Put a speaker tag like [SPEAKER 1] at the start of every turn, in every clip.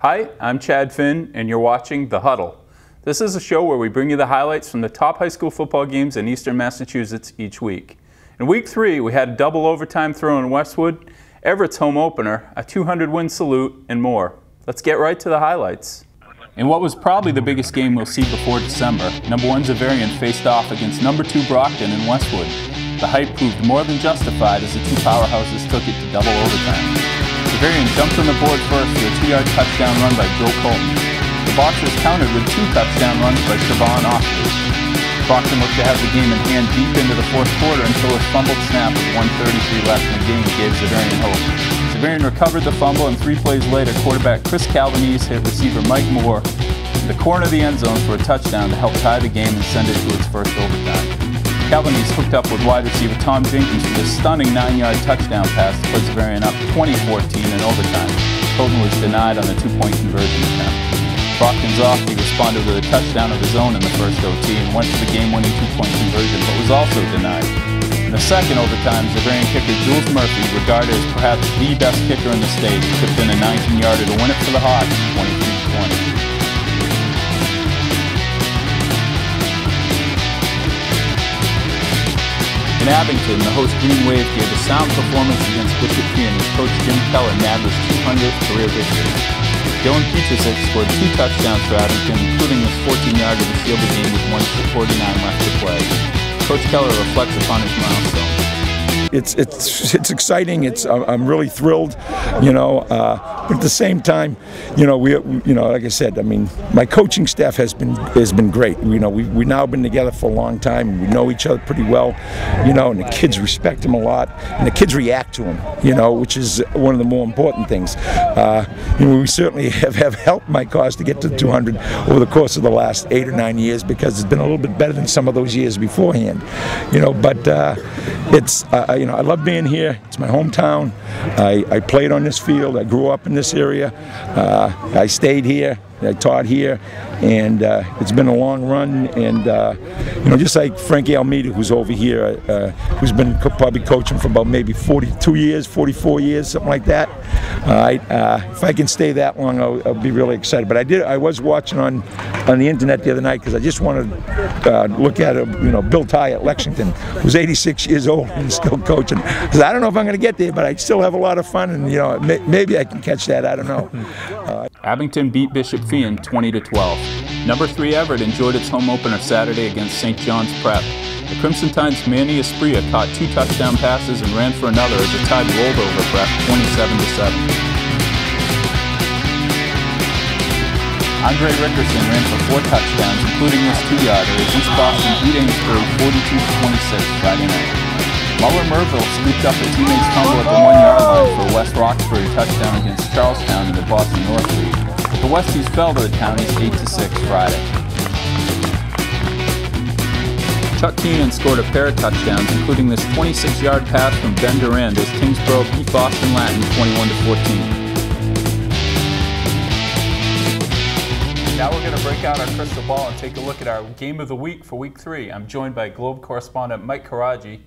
[SPEAKER 1] Hi, I'm Chad Finn, and you're watching The Huddle. This is a show where we bring you the highlights from the top high school football games in Eastern Massachusetts each week. In Week 3, we had a double overtime throw in Westwood, Everett's home opener, a 200-win salute, and more. Let's get right to the highlights. In what was probably the biggest game we'll see before December, number 1 Zarian faced off against number 2 Brockton in Westwood. The hype proved more than justified as the two powerhouses took it to double overtime. Zarian jumped on the board first with a 2-yard touchdown run by Joe Colton. The Boxers countered with 2 touchdown runs by Trevon Offley. Brockton looked to have the game in hand deep into the fourth quarter until a fumbled snap with 1:33 left in the game gave Zarian hope. Zarian recovered the fumble, and 3 plays later, quarterback Chris Calvanese hit receiver Mike Moore in the corner of the end zone for a touchdown to help tie the game and send it to its first overtime. Calvanese hooked up with wide receiver Tom Jenkins with a stunning 9-yard touchdown pass to put Zarian up 20-14 in overtime. Colton was denied on the 2-point conversion attempt. Brockton's off, he responded with a touchdown of his own in the first OT and went for the game-winning 2-point conversion, but was also denied. In the second overtime, Zarian kicker Jules Murphy, regarded as perhaps the best kicker in the state, tipped in a 19-yarder to win it for the Hawks, 23-20. In Abington, the host Green Wave gave a sound performance against Bishop Fian as coach Jim Keller nabbed his 200th career victory. Dylan Petrusik scored 2 touchdowns for Abington, including this 14-yarder to seal the game with 1:49 left to play. Coach Keller reflects upon his milestone.
[SPEAKER 2] It's exciting. I'm really thrilled, but at the same time, like I said, I mean, my coaching staff has been great. We've now been together for a long time. We know each other pretty well, and the kids respect him a lot, and the kids react to him, which is one of the more important things. We certainly have helped my cause to get to 200 over the course of the last 8 or 9 years because it's been a little bit better than some of those years beforehand, but I love being here. It's my hometown. I played on this field. I grew up in this area. I stayed here. I taught here, and it's been a long run. And just like Frankie Almeida, who's over here, who's been probably coaching for about maybe 42 years, 44 years, something like that. If I can stay that long, I'll be really excited. But I was watching on the internet the other night because I just wanted to look at Bill Ty at Lexington, who's 86 years old and still coaching. Because I don't know if I'm going to get there, but I still have a lot of fun, and maybe I can catch that. I don't know.
[SPEAKER 1] Abington beat Bishop Fian 20-12. Number 3 Everett enjoyed its home opener Saturday against St. John's Prep. The Crimson Tide's Manny Espria caught 2 touchdown passes and ran for another as the Tide rolled over Prep 27-7. Andre Rickerson ran for 4 touchdowns, including this 2-yarder, as East Boston beat Amesbury 42-26 Friday night. Muller Merville scooped up a teammate's fumble at the 1-yard line for a West Roxbury touchdown against Charlestown in the Boston North League. But the Westies fell to the Townies 8-6 Friday. Chuck Keenan scored a pair of touchdowns, including this 26-yard pass from Ben Durand as Kingsborough beat Boston Latin 21-14. Now we're going to break out our crystal ball and take a look at our game of the week for Week 3. I'm joined by Globe correspondent Mike Karaji,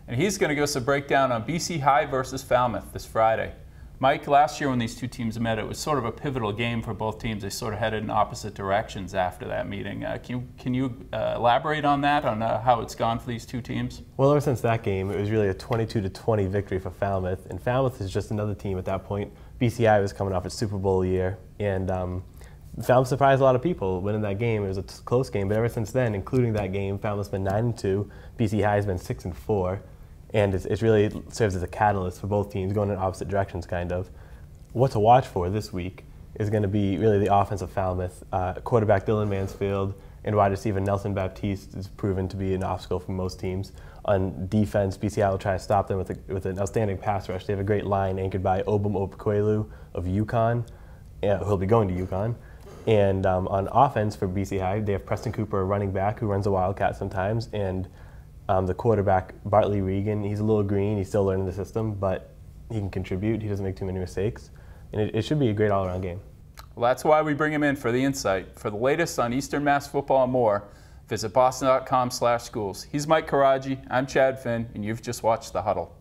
[SPEAKER 1] and he's going to give us a breakdown on BC High versus Falmouth this Friday. Mike, last year when these two teams met, it was sort of a pivotal game for both teams. They sort of headed in opposite directions after that meeting. Can you elaborate on that, on how it's gone for these two teams?
[SPEAKER 3] Well, ever since that game, it was really a 22-20 victory for Falmouth, and Falmouth is just another team at that point. BCI was coming off its Super Bowl year, and Falmouth surprised a lot of people winning that game. It was a close game, but ever since then, including that game, Falmouth's been 9-2, BC High has been 6-4. And it really serves as a catalyst for both teams going in opposite directions, kind of. What to watch for this week is going to be really the offense of Falmouth. Quarterback Dylan Mansfield and wide receiver Nelson Baptiste is proven to be an obstacle for most teams. On defense, BCI will try to stop them with an outstanding pass rush. They have a great line anchored by Obum Opekwelu of UConn, who'll be going to UConn. And on offense for BC High, they have Preston Cooper, a running back who runs a Wildcat sometimes, and the quarterback, Bartley Regan, he's a little green, he's still learning the system, but he can contribute, he doesn't make too many mistakes, and it should be a great all-around game.
[SPEAKER 1] Well, that's why we bring him in for the insight. For the latest on Eastern Mass football and more, visit boston.com/schools. He's Mike Karaji, I'm Chad Finn, and you've just watched The Huddle.